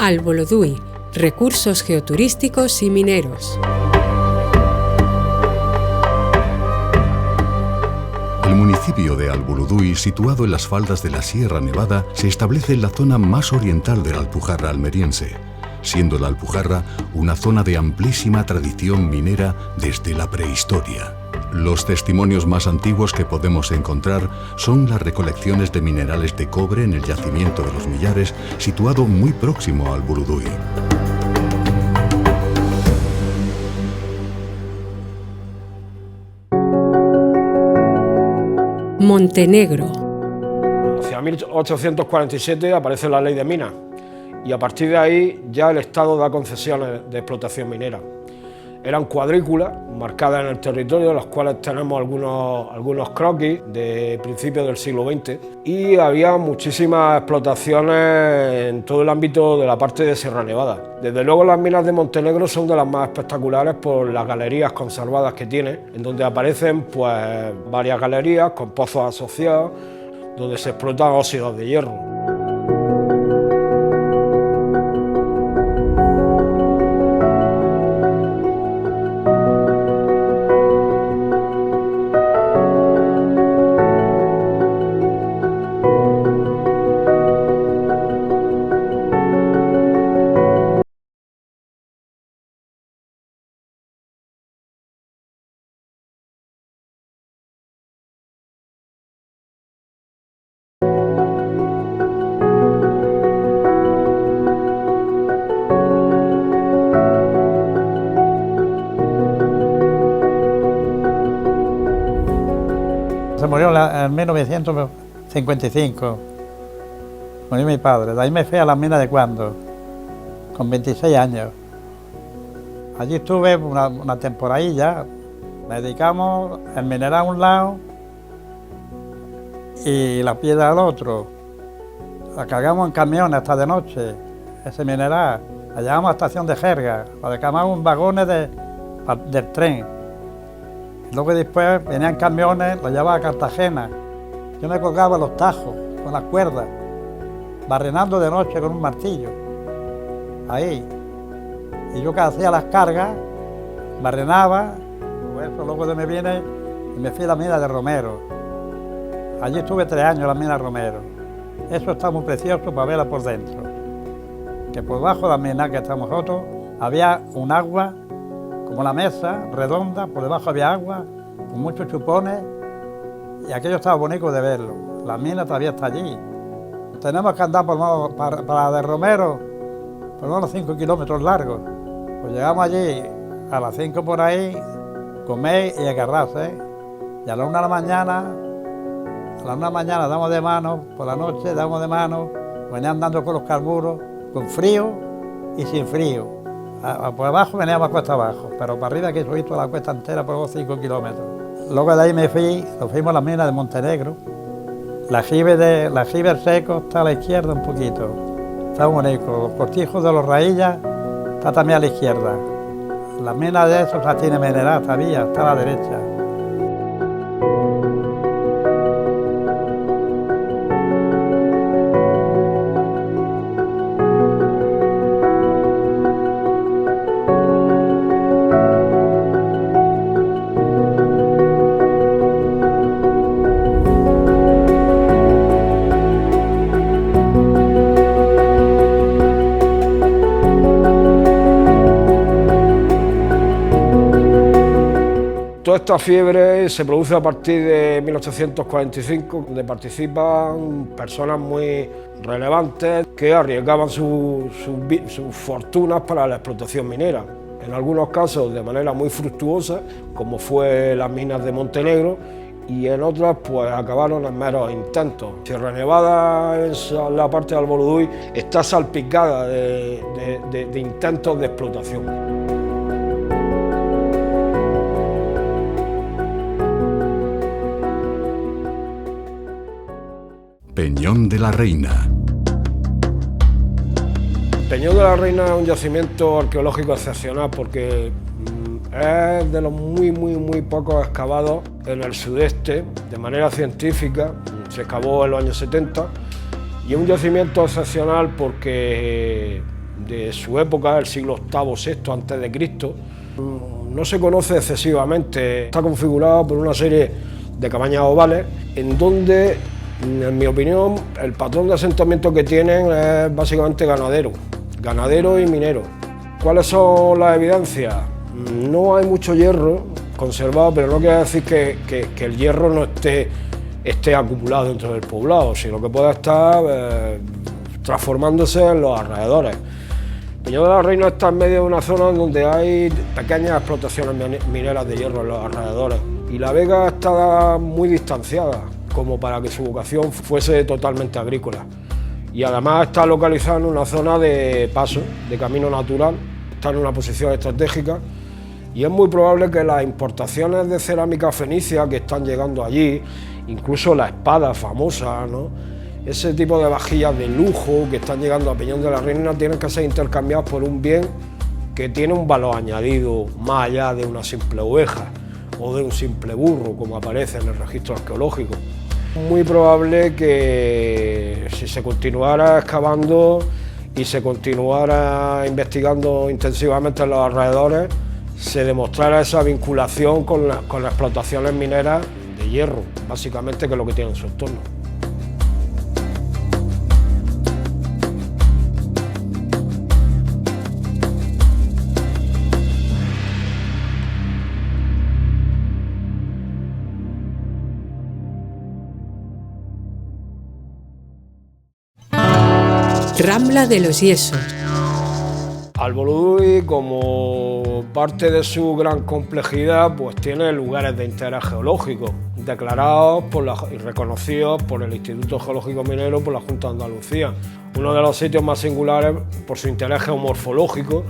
Albolodui, recursos geoturísticos y mineros. El municipio de Albolodui, situado en las faldas de la Sierra Nevada, se establece en la zona más oriental de la Alpujarra almeriense, siendo la Alpujarra una zona de amplísima tradición minera desde la prehistoria. Los testimonios más antiguos que podemos encontrar son las recolecciones de minerales de cobre en el yacimiento de los Millares, situado muy próximo a Albolodui. Montenegro. Hacia 1847 aparece la Ley de Minas y a partir de ahí ya el Estado da concesiones de explotación minera. Eran cuadrículas marcadas en el territorio, de las cuales tenemos algunos croquis de principios del siglo XX, y había muchísimas explotaciones en todo el ámbito de la parte de Sierra Nevada. Desde luego las minas de Montenegro son de las más espectaculares por las galerías conservadas que tiene, en donde aparecen pues varias galerías con pozos asociados, donde se explotan óxidos de hierro. Se murió en 1955, murió mi padre. De ahí me fui a las minas de Cuando, con 26 años. Allí estuve una temporadilla, me dedicamos el mineral a un lado y la piedra al otro. La cargamos en camiones hasta de noche, ese mineral. La llevamos a la estación de Jerga, la descargamos en vagones del tren. Luego después venían camiones, los llevaba a Cartagena. Yo me colgaba los tajos con las cuerdas, barrenando de noche con un martillo. Ahí. Y yo que hacía las cargas, barrenaba, pues eso luego de me vine y me fui a la mina de Romero. Allí estuve 3 años en la mina de Romero. Eso está muy precioso para verla por dentro. Que por debajo de la mina que estamos nosotros había un agua como la mesa, redonda, por debajo había agua, con muchos chupones, y aquello estaba bonito de verlo. La mina todavía está allí. Tenemos que andar para la de Romero, por lo menos 5 kilómetros largos. Pues llegamos allí a las 5 por ahí, comer y agarrarse. Y a la 1 de la mañana damos de mano, por la noche damos de mano, venían andando con los carburos, con frío y sin frío. Por abajo veníamos a cuesta abajo, pero para arriba que he visto la cuesta entera por 5 kilómetros. Luego de ahí nos fuimos a las minas de Montenegro. La jibe seco está a la izquierda un poquito, está bonito. Los cortijos de los raíllas está también a la izquierda. La mina de esos ya tiene mineral todavía, está a la derecha. Toda esta fiebre se produce a partir de 1845, donde participan personas muy relevantes que arriesgaban sus fortunas para la explotación minera. En algunos casos de manera muy fructuosa, como fue las minas de Montenegro, y en otras pues acabaron en meros intentos. Sierra Nevada, la parte de Albolodui, está salpicada de intentos de explotación. Peñón de la Reina. Peñón de la Reina es un yacimiento arqueológico excepcional porque es de los muy pocos excavados en el sudeste de manera científica. Se excavó en los años 70 y es un yacimiento excepcional porque su época, el siglo VIII-VI antes de Cristo. No se conoce excesivamente, está configurado por una serie de cabañas ovales en donde, en mi opinión, el patrón de asentamiento que tienen es básicamente ganadero y minero. ¿Cuáles son las evidencias? No hay mucho hierro conservado, pero no quiere decir que el hierro no esté acumulado dentro del poblado, sino que puede estar transformándose en los alrededores. Peñón de la Reina está en medio de una zona donde hay pequeñas explotaciones mineras de hierro en los alrededores y La Vega está muy distanciada como para que su vocación fuese totalmente agrícola. Y además está localizada en una zona de paso, de camino natural, está en una posición estratégica y es muy probable que las importaciones de cerámica fenicia que están llegando allí, incluso la espada famosa, ¿no?, ese tipo de vajillas de lujo que están llegando a Peñón de la Reina tienen que ser intercambiados por un bien que tiene un valor añadido más allá de una simple oveja o de un simple burro, como aparece en el registro arqueológico. Muy probable que si se continuara excavando y se continuara investigando intensivamente en los alrededores, se demostrara esa vinculación con las explotaciones mineras de hierro, básicamente, que es lo que tiene en su entorno. Rambla de los Yesos. Alboluduy, como parte de su gran complejidad, pues tiene lugares de interés geológico declarados y reconocidos por el Instituto Geológico Minero, por la Junta de Andalucía. Uno de los sitios más singulares por su interés geomorfológico.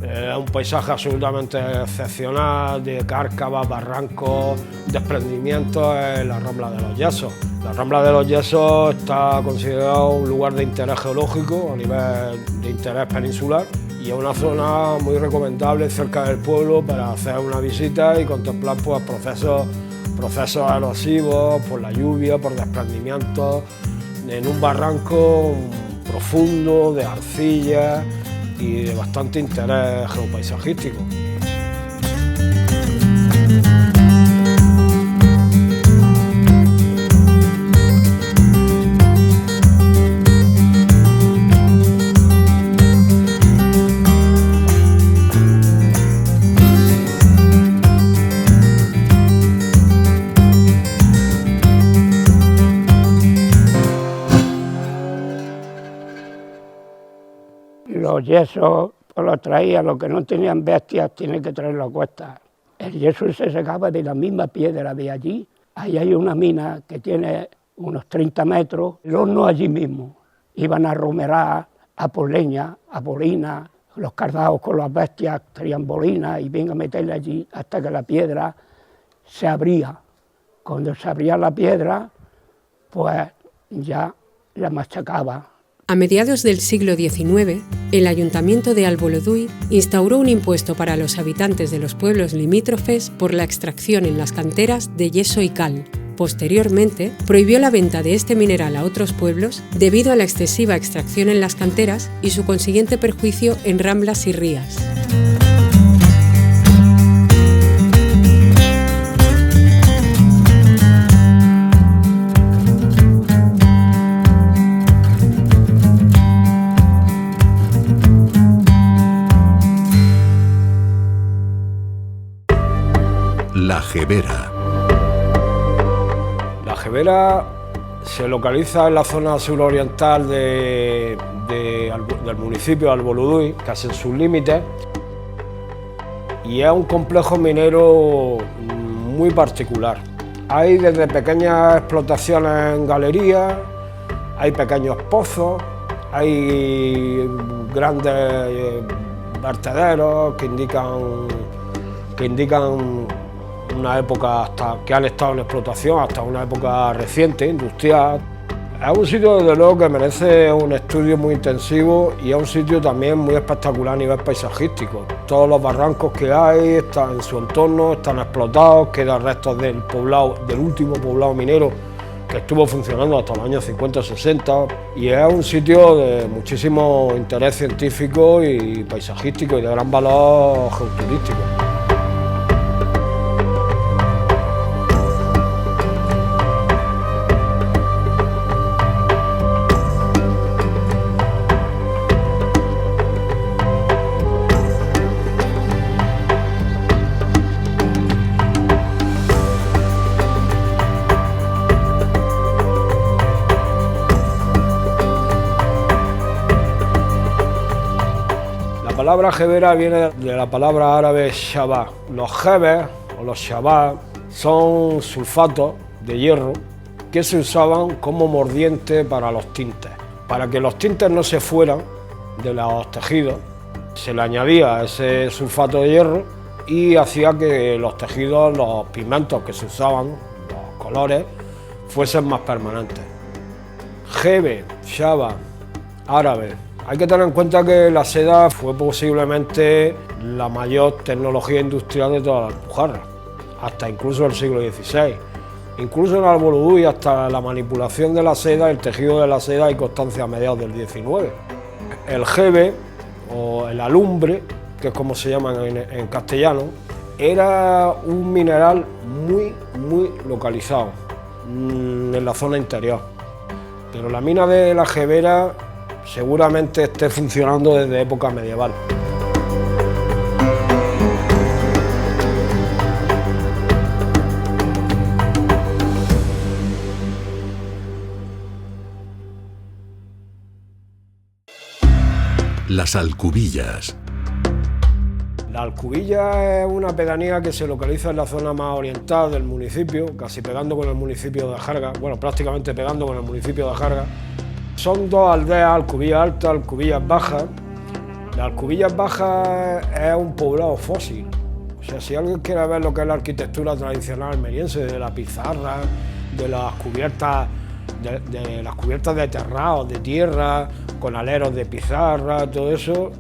Es un paisaje absolutamente excepcional, de cárcavas, barrancos, desprendimientos, es la Rambla de los Yesos. La Rambla de los Yesos está considerado un lugar de interés geológico a nivel de interés peninsular y es una zona muy recomendable cerca del pueblo para hacer una visita y contemplar, pues, procesos erosivos por la lluvia, por desprendimientos, en un barranco profundo de arcilla y de bastante interés geopaisajístico. Los yesos pues los traía, los que no tenían bestias tienen que traerlo a cuestas. El yeso se sacaba de la misma piedra de allí. Ahí hay una mina que tiene unos 30 metros, el horno allí mismo. Iban a romerar, a por leña, a bolina, los cardados con las bestias traían bolina y vengan a meterle allí hasta que la piedra se abría. Cuando se abría la piedra, pues ya la machacaba. A mediados del siglo XIX, el Ayuntamiento de Alboluduy instauró un impuesto para los habitantes de los pueblos limítrofes por la extracción en las canteras de yeso y cal. Posteriormente, prohibió la venta de este mineral a otros pueblos debido a la excesiva extracción en las canteras y su consiguiente perjuicio en ramblas y rías. La Jebera. La Jebera se localiza en la zona suroriental del municipio de Alboluduy, casi en sus límites, y es un complejo minero muy particular. Hay desde pequeñas explotaciones en galerías, hay pequeños pozos, hay grandes vertederos que indican una época que han estado en explotación hasta una época reciente, industrial. Es un sitio, desde luego, que merece un estudio muy intensivo y es un sitio también muy espectacular a nivel paisajístico. Todos los barrancos que hay están en su entorno, están explotados, quedan restos del último poblado minero que estuvo funcionando hasta los años 50-60 y es un sitio de muchísimo interés científico y paisajístico y de gran valor geoturístico. La palabra jebera viene de la palabra árabe shabá. Los jebes o los shabá son sulfatos de hierro que se usaban como mordiente para los tintes. Para que los tintes no se fueran de los tejidos, se le añadía ese sulfato de hierro y hacía que los tejidos, los pigmentos que se usaban, los colores, fuesen más permanentes. Jebe, shaba, árabe. Hay que tener en cuenta que la seda fue posiblemente la mayor tecnología industrial de toda la Alpujarra, hasta incluso el siglo XVI. Incluso en Alboludúi, hasta la manipulación de la seda, el tejido de la seda, hay constancia a mediados del XIX. El jebe, o el alumbre, que es como se llama en castellano, era un mineral muy localizado en la zona interior. Pero la mina de la jebera seguramente esté funcionando desde época medieval. Las Alcubillas. La Alcubilla es una pedanía que se localiza en la zona más oriental del municipio, casi pegando con el municipio de Jarga, bueno, prácticamente pegando con el municipio de Jarga. Son dos aldeas, Alcubillas Altas, Alcubillas Bajas. La Alcubillas Bajas es un poblado fósil. O sea, si alguien quiere ver lo que es la arquitectura tradicional almeriense, de la pizarra, de las cubiertas de terrados, de tierra, con aleros de pizarra, todo eso,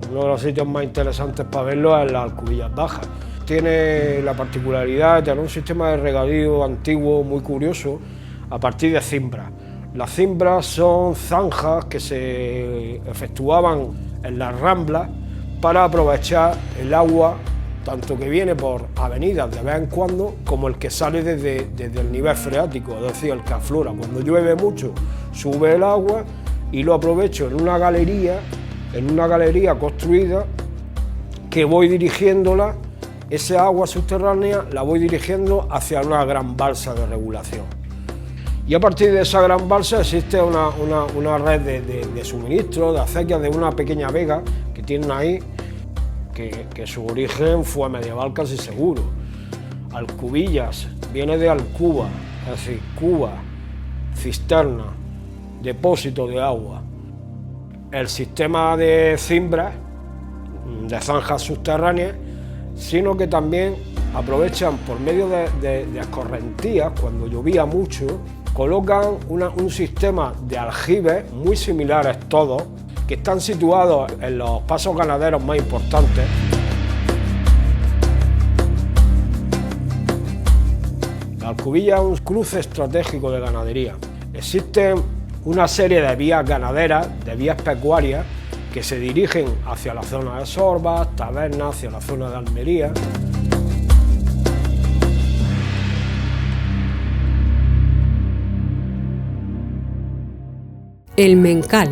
uno de los sitios más interesantes para verlo es la Alcubillas Bajas. Tiene la particularidad de tener un sistema de regadío antiguo muy curioso a partir de cimbras. Las cimbras son zanjas que se efectuaban en las ramblas para aprovechar el agua, tanto que viene por avenidas de vez en cuando, como el que sale desde el nivel freático, es decir, el que aflora. Cuando llueve mucho, sube el agua y lo aprovecho en una galería construida, que voy dirigiéndola, ese agua subterránea la voy dirigiendo hacia una gran balsa de regulación. Y a partir de esa gran balsa existe una red de suministro, de acequias, de una pequeña vega que tienen ahí, que su origen fue medieval casi seguro. Alcubillas viene de Alcuba, es decir, cuba, cisterna, depósito de agua. El sistema de cimbras, de zanjas subterráneas, sino que también aprovechan por medio de escorrentías, cuando llovía mucho, colocan un sistema de aljibes muy similares todos, que están situados en los pasos ganaderos más importantes. La Alcubilla es un cruce estratégico de ganadería. Existen una serie de vías ganaderas, de vías pecuarias, que se dirigen hacia la zona de Sorbas, Tabernas, hacia la zona de Almería. El Mencal.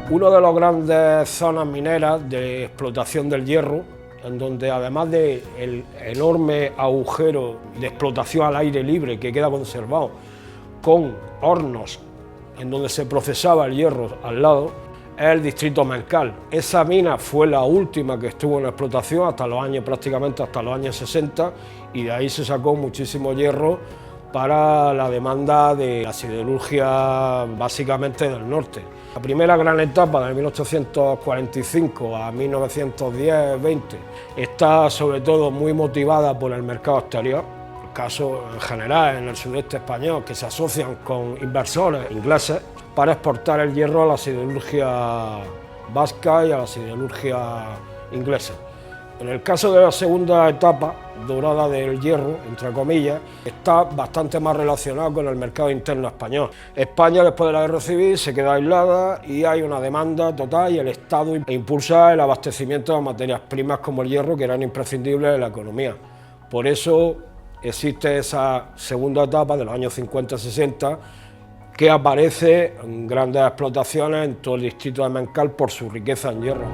Una de las grandes zonas mineras de explotación del hierro, en donde además del enorme agujero de explotación al aire libre que queda conservado, con hornos en donde se procesaba el hierro al lado, es el distrito Mencal. Esa mina fue la última que estuvo en explotación prácticamente hasta los años 60, y de ahí se sacó muchísimo hierro para la demanda de la siderurgia básicamente del norte. La primera gran etapa de 1845 a 1910-20 está sobre todo muy motivada por el mercado exterior, el caso en general en el sudeste español, que se asocian con inversores ingleses para exportar el hierro a la siderurgia vasca y a la siderurgia inglesa. En el caso de la segunda etapa, dorada del hierro, entre comillas, está bastante más relacionado con el mercado interno español. España, después de la guerra civil, se queda aislada y hay una demanda total y el Estado impulsa el abastecimiento de materias primas como el hierro, que eran imprescindibles en la economía. Por eso existe esa segunda etapa de los años 50-60, que aparece en grandes explotaciones en todo el distrito de Mencal por su riqueza en hierro.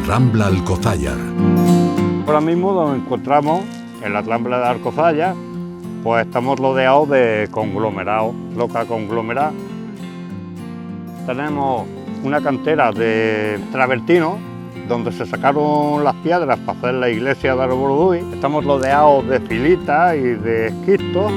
Rambla Alcozayar. Ahora mismo nos encontramos en la Rambla de Alcozayar, pues estamos rodeados de conglomerados, roca conglomerada. Tenemos una cantera de travertino, donde se sacaron las piedras para hacer la iglesia de Alboloduy. Estamos rodeados de filitas y de esquistos.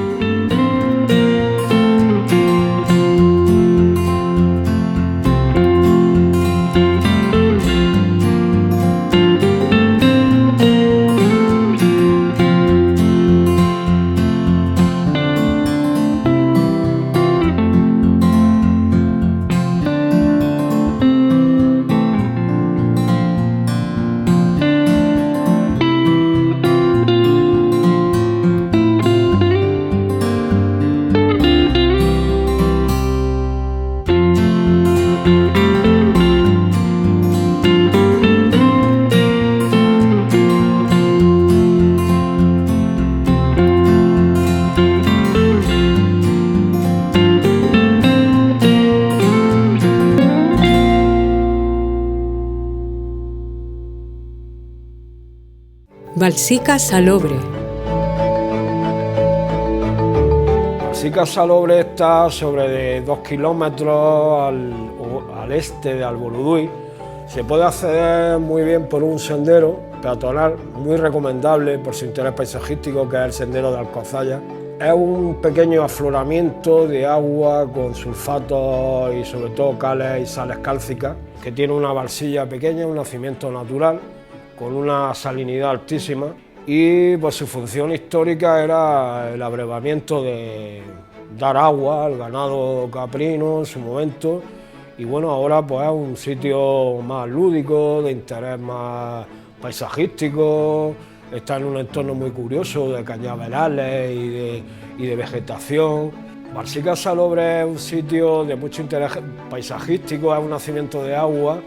Balsica Salobre. Balsica Salobre está sobre 2 kilómetros al este de Alboloduy. Se puede acceder muy bien por un sendero peatonal muy recomendable por su interés paisajístico, que es el sendero de Alcozayar. Es un pequeño afloramiento de agua con sulfatos y sobre todo cales y sales cálcicas, que tiene una balsilla pequeña, un nacimiento natural, con una salinidad altísima, y pues su función histórica era el abrevamiento de dar agua al ganado caprino en su momento, y bueno, ahora pues es un sitio más lúdico, de interés más paisajístico, está en un entorno muy curioso de cañaverales y de vegetación. Balsica Salobre es un sitio de mucho interés paisajístico, es un nacimiento de agua,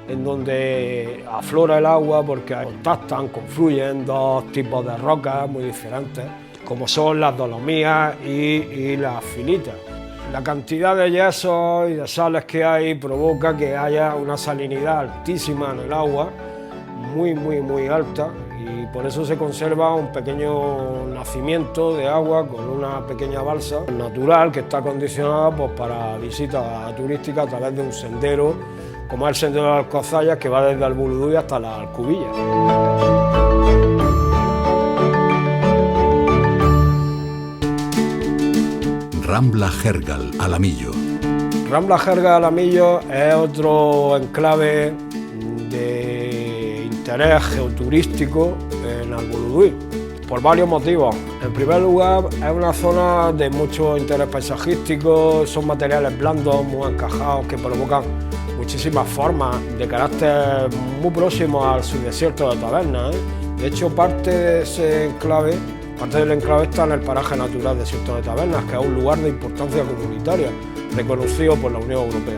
en donde aflora el agua porque contactan, confluyen dos tipos de rocas muy diferentes, como son las dolomías y las filitas. La cantidad de yesos y de sales que hay provoca que haya una salinidad altísima en el agua, muy alta, y por eso se conserva un pequeño nacimiento de agua con una pequeña balsa natural que está acondicionada pues, para visita turística a través de un sendero, como es el sendero de Alcozayar, que va desde Alboloduy hasta la Alcubilla. Rambla Jergal, Alamillo. Rambla Jergal, Alamillo es otro enclave de interés geoturístico en Alboloduy, por varios motivos. En primer lugar, es una zona de mucho interés paisajístico, son materiales blandos, muy encajados, que provocan muchísimas formas de carácter muy próximo al subdesierto de Tabernas. De hecho, parte del enclave está en el paraje natural Desierto de Tabernas, que es un lugar de importancia comunitaria, reconocido por la Unión Europea.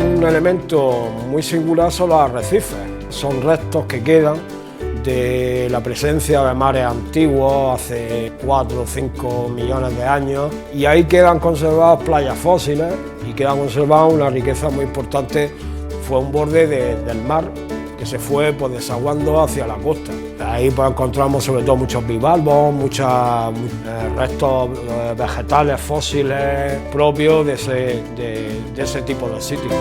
Un elemento muy singular son los arrecifes. Son restos que quedan de la presencia de mares antiguos hace 4 o 5 millones de años, y ahí quedan conservadas playas fósiles y queda conservada una riqueza muy importante. Fue un borde del mar que se fue pues, desaguando hacia la costa. Ahí pues, encontramos sobre todo muchos bivalvos, muchos restos vegetales fósiles propios de ese tipo de sitios.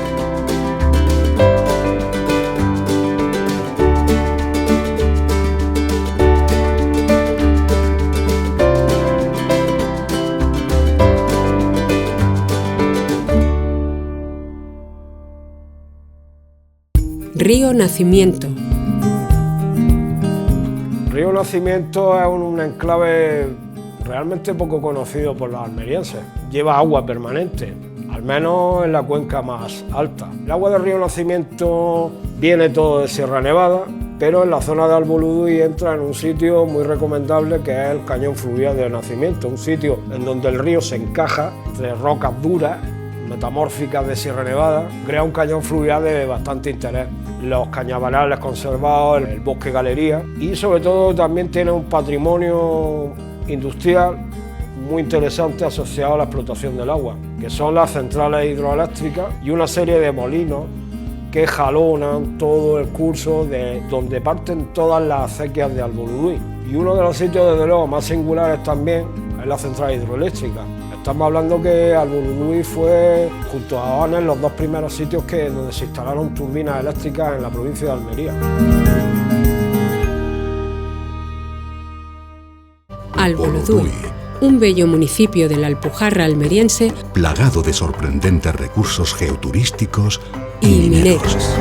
Río Nacimiento. Río Nacimiento es un enclave realmente poco conocido por los almerienses. Lleva agua permanente, al menos en la cuenca más alta. El agua del Río Nacimiento viene todo de Sierra Nevada, pero en la zona de Alboludui entra en un sitio muy recomendable que es el Cañón Fluvial de Nacimiento, un sitio en donde el río se encaja entre rocas duras, metamórficas de Sierra Nevada, crea un cañón fluvial de bastante interés. Los cañaverales conservados, el bosque galería y sobre todo también tiene un patrimonio industrial muy interesante asociado a la explotación del agua, que son las centrales hidroeléctricas y una serie de molinos que jalonan todo el curso de donde parten todas las acequias de Alboludui. Y uno de los sitios desde luego más singulares también es la central hidroeléctrica. Estamos hablando que Alboludui fue, junto a Oanes, los dos primeros sitios donde se instalaron turbinas eléctricas en la provincia de Almería. Alboludui, un bello municipio de la Alpujarra almeriense, plagado de sorprendentes recursos geoturísticos y mineros.